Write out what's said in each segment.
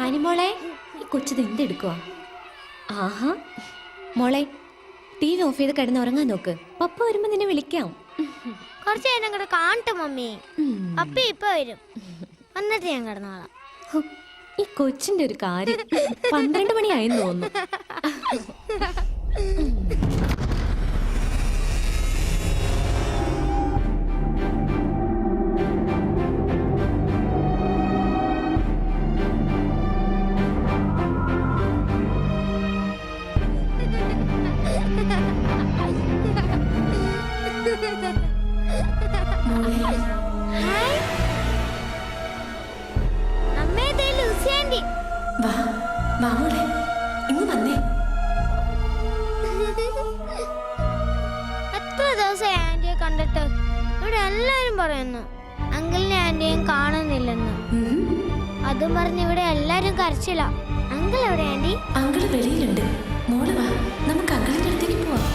ആനിമോളെ, ഈ കൊച്ചത് എന്തെടുക്കുക? ആഹാ മോളെ, T V of ചെയ്ത് കിടന്ന് ഉറങ്ങാൻ നോക്ക്. പപ്പ വരുമ്പോ നിന്നെ വിളിക്കാം. കുറച്ച് നേരം അങ്ങോട്ട് കാണട്ടെ മമ്മി. പപ്പി ഇപ്പൊ വരും, എന്നിട്ട് ഞാൻ കിടന്നോളാം. ഈ കൊച്ചിന്റെ ഒരു കാര്യം. 12 മണിയായെന്ന് തോന്നുന്നു. എത്ര ദിവസമായി ആന്റിയെ കണ്ടിട്ട്? ഇവിടെ എല്ലാരും പറയുന്നു അങ്കിളിനെ ആന്റിയും കാണുന്നില്ലെന്ന്. അതും പറഞ്ഞ് ഇവിടെ എല്ലാരും കരച്ചില്ല. അങ്കിൾ എവിടെ ആന്റി? അങ്കിള് വെളിയിലുണ്ട്. മോള് വാ, നമുക്ക് അങ്കിളിന്റെ അടുത്തേക്ക് പോവാം.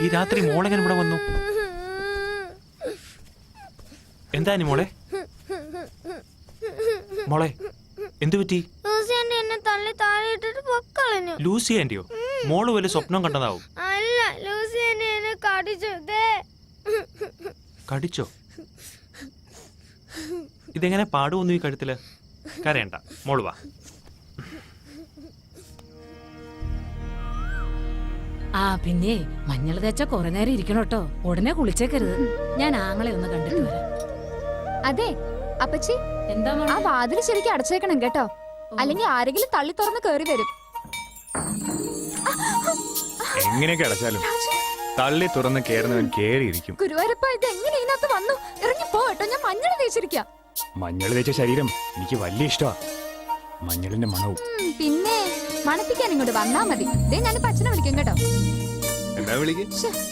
ഈ രാത്രി മോളെങ്ങനെ ഇവിടെ വന്നു? എന്താ മോളെ? മോളെ എന്തു പറ്റി? ലൂസി ആന്റിയോ? മോള് വലിയ സ്വപ്നം കണ്ടതാവും. അല്ല, ലൂസി ആന്റി എന്നെ കടിച്ചു. കടിച്ചോ? ഇതെങ്ങനെ പാടുവന്നു ഈ കഴുത്തില്? കരയണ്ട, മോള് വാ. ആ പിന്നെ മഞ്ഞൾ തേച്ച കുറെ നേരം ഇരിക്കണം കേട്ടോ. ഉടനെ കുളിച്ചേക്കരുത്. ഞാൻ ആങ്ങളെ ഒന്ന് കണ്ടിട്ട് വരാം. അതെ അപ്പച്ചി, എന്താ ആ വാതിൽ ശരിക്കും അടച്ചേക്കണം കേട്ടോ, അല്ലെങ്കിൽ ആരെങ്കിലും തള്ളി തുറന്ന് കേറി വരും. എങ്ങനെയൊക്കെ അടച്ചാലും തള്ളി തുറന്ന് കേറുന്നവൻ കേറിയിരിക്കും. ഗുരുവായൂരപ്പ, ഇത് എങ്ങനെ ഇതിനകത്ത് വന്നു? ഇറങ്ങി പോട്ടോ, ഞാൻ മഞ്ഞൾ തേച്ചിരിക്കാം. മഞ്ഞൾ തേച്ച ശരീരം എനിക്ക് വലിയ ഇഷ്ടമാ. മഞ്ഞളിന്റെ മണവും. പിന്നെ മണപ്പിക്കാൻ ഇങ്ങോട്ട് വന്നാ മതി. ഞാൻ അച്ഛനെ വിളിക്കും കേട്ടോ. എന്താ വിളിക്ക്?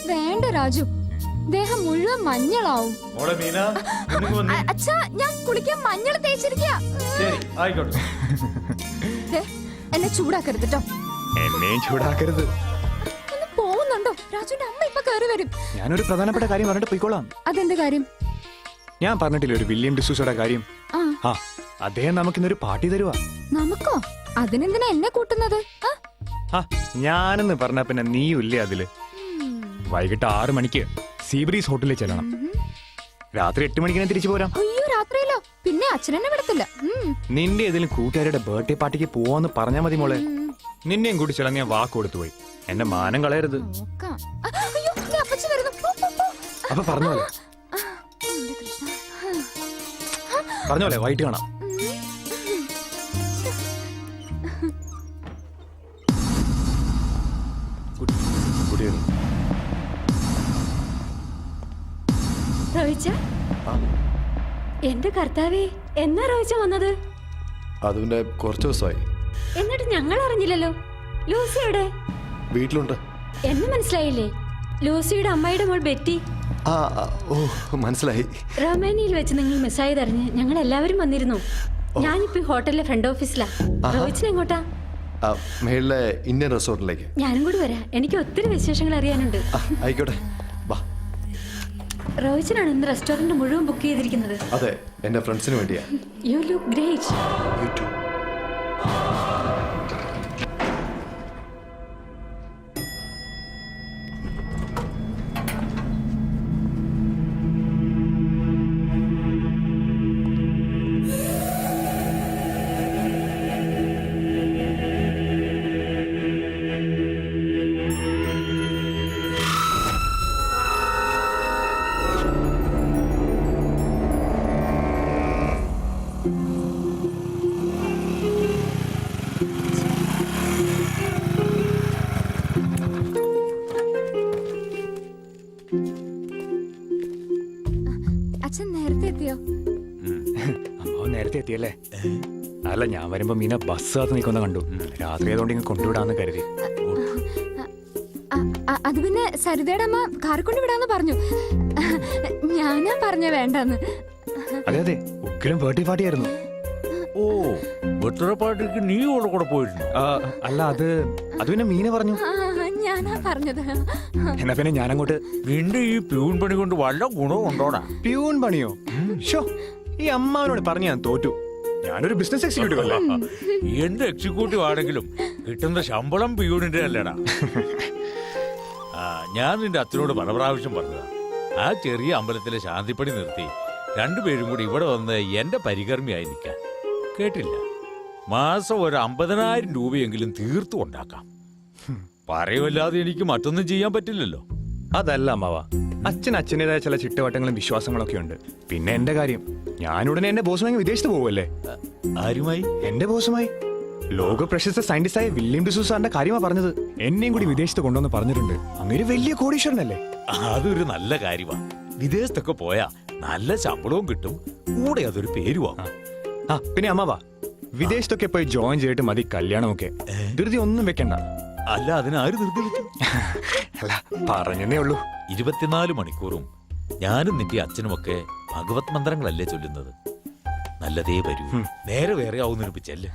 വേണ്ട രാജു, ദേഹം മുഴുവൻ മഞ്ഞളാവും. അച്ഛാ, ഞാൻ കുളിക്കാൻ മഞ്ഞൾ തേച്ചിരിക്കാ. എന്നെ ചൂടാക്കരുത് കേട്ടോ. എന്നെയും ചൂടാക്കരുത്. പോകുന്നുണ്ടോ? രാജുവിന്റെ അമ്മ ഇപ്പൊ കയറി വരും. ഞാനൊരു പ്രധാനപ്പെട്ട കാര്യം പറഞ്ഞിട്ട് പോയിക്കോളാം. അതെന്ത് കാര്യം? ഞാൻ പറഞ്ഞിട്ടില്ല ഒരു വില്യം ഡിസൂസയുടെ കാര്യം. ആ, അദ്ദേഹം നമുക്കിന്നൊരു പാർട്ടി തരുവാ. നമുക്കോ? അതിനെന്തിനാ എന്നെ കൂട്ടുന്നത്? ഞാനെന്ന് പറഞ്ഞ പിന്നെ നീയും ഇല്ലേ അതില്? വൈകിട്ട് 6 മണിക്ക് സീബ്രീസ് ഹോട്ടലിൽ ചെല്ലണം. രാത്രി 8 മണിക്ക് തിരിച്ചു പോരാം. അയ്യോ, രാത്രിയിലോ? പിന്നെ അച്ഛനെന്നെ വിടത്തില്ല. നിന്റെ ഏതെങ്കിലും കൂട്ടുകാരുടെ ബർത്ത്ഡേ പാർട്ടിക്ക് പോവാന്ന് പറഞ്ഞാ മതി മോളെ. നിന്നെയും കൂടി ചെല്ലാൻ ഞാൻ വാക്ക് കൊടുത്തു പോയി. എന്റെ മാനം കളയരുത്. അപ്പൊ പറഞ്ഞോളെ പറഞ്ഞോളെ, വൈകിട്ട് കാണാം. എന്റെ കർത്താവേ, എന്നാ റോയിച്ച വന്നത്? അതിന്റെ കുറച്ച് ദിവസമായി. എന്നിട്ട് ഞങ്ങൾ അറിഞ്ഞില്ലല്ലോ. ലൂസിയുടെ വീട്ടിലുണ്ട്. എന്നെ മനസ്സിലായില്ലേ? ലൂസിയുടെ അമ്മയുടെ മോൾ ബെറ്റി. മനസ്സിലായി. റൊമാനിയയിൽ വെച്ച് നിങ്ങൾ മിസ്സായതറിഞ്ഞ് ഞങ്ങൾ എല്ലാവരും വന്നിരുന്നു. ഞാനിപ്പോ ഹോട്ടലിലെ ഫ്രണ്ട് ഓഫീസിലാ. റോയിച്ചിന് എങ്ങോട്ടാ? മേളിലെ ഇന്ത്യൻ റെസ്റ്റോറന്റിലേക്ക്. ഞാനും കൂടി വരാം. എനിക്ക് ഒത്തിരി വിശേഷങ്ങൾ അറിയാനുണ്ട്. ആയിക്കോട്ടെ, വാ. റോയിച്ചനാണ് ഇന്ന് റെസ്റ്റോറന്റ് മുഴുവൻ ബുക്ക് ചെയ്തിരിക്കുന്നത്. അതെ, എന്റെ ഫ്രണ്ട്സിന് വേണ്ടിയാ. You look great. You too. അമ്മാവൻ നേരത്തെ എത്തിയല്ലേ? അല്ല, ഞാൻ വരുമ്പോ മീന ബസ് കാത്ത് നിൽക്കുന്ന കണ്ടു. രാത്രി ആയതുകൊണ്ട് ഇങ്ങ് കൊണ്ടുവിടാന്ന് കരുതി. അത് പിന്നെ സരിതയുടെ അമ്മ കാർ കൊണ്ട് വിടാന്ന് പറഞ്ഞു. ഞാനാ പറഞ്ഞ വേണ്ടെന്ന്. അതെ അതെ, ഉക്കിലും പേട്ടി പാട്ടിയായിരുന്നു. ഓ, ബർത്ത്ഡേ പാർട്ടിക്ക് നീ കൂടെ പോയിരുന്നു? അല്ല, അത് പിന്നെ മീന പറഞ്ഞു. ഞാനാ പറഞ്ഞത്. എന്നാ പിന്നെ ഞാനങ്ങോട്ട്. നിന്റെ ഈ പ്യൂൺ പണി കൊണ്ട് വല്ല ഗുണവും ഉണ്ടോടാ? പ്യൂൺ പണിയോ? ഷോ, ഈ അമ്മാവനോട് പറഞ്ഞു ഞാൻ തോറ്റു. ഞാനൊരു ബിസിനസ് എക്സിക്യൂട്ടീവ് അല്ലേ? എന്ത് എക്സിക്യൂട്ടീവ് ആണെങ്കിലും കിട്ടുന്ന ശമ്പളം പ്യൂണിന്റെ അല്ലേടാ. ഞാൻ നിന്റെ അച്ഛനോട് പല പ്രാവശ്യം പറഞ്ഞതാ, ആ ചെറിയ അമ്പലത്തിലെ ശാന്തിപ്പണി നിർത്തി രണ്ടുപേരും കൂടി ഇവിടെ വന്ന് എന്റെ പരികർമ്മിയായി നിൽക്കാൻ. കേട്ടില്ല, മാസം ഒരു 50,000 രൂപയെങ്കിലും തീർത്തു ഉണ്ടാക്കാം. പറയുമല്ലാതെ എനിക്ക് മറ്റൊന്നും ചെയ്യാൻ പറ്റില്ലല്ലോ. അതല്ല അമ്മാവ, അച്ഛൻ്റെതായ ചില ചിട്ടവട്ടങ്ങളും വിശ്വാസങ്ങളൊക്കെ ഉണ്ട്. പിന്നെ എന്റെ കാര്യം, ഞാനുടനെ എന്റെ ബോസുമായി വിദേശത്ത് പോകുമല്ലേ. ആരുമായി? എന്റെ ബോസുമായി. ലോക പ്രശസ്ത സയന്റിസ്റ്റായ വില്യം ഡിസൂസാറിന്റെ കാര്യമാ പറഞ്ഞത്. എന്നെയും കൂടി വിദേശത്ത് കൊണ്ടുവന്ന് പറഞ്ഞിട്ടുണ്ട്. അങ്ങനെ വലിയ കോടീശ്വരനല്ലേ. അതൊരു നല്ല കാര്യമാണ്. വിദേശത്തൊക്കെ പോയാ നല്ല ശമ്പളവും കിട്ടും, കൂടെ അതൊരു പേരുവാകും. പിന്നെ അമ്മാവ, വിദേശത്തൊക്കെ പോയി ജോയിൻ ചെയ്തിട്ട് മതി കല്യാണമൊക്കെ. ധൃതി ഒന്നും വെക്കണ്ട. അല്ല, അതിനാര് ധൃതി വെച്ചു? അല്ല, പറഞ്ഞേ ഉള്ളൂ. 24 മണിക്കൂറും ഞാനും നിന്റെ അച്ഛനുമൊക്കെ ഭഗവത് മന്ത്രങ്ങളല്ലേ ചൊല്ലുന്നത്. നല്ലതേ വരൂ, നേരെ വേറെ ആവുന്നൊരു ചെല്ല്.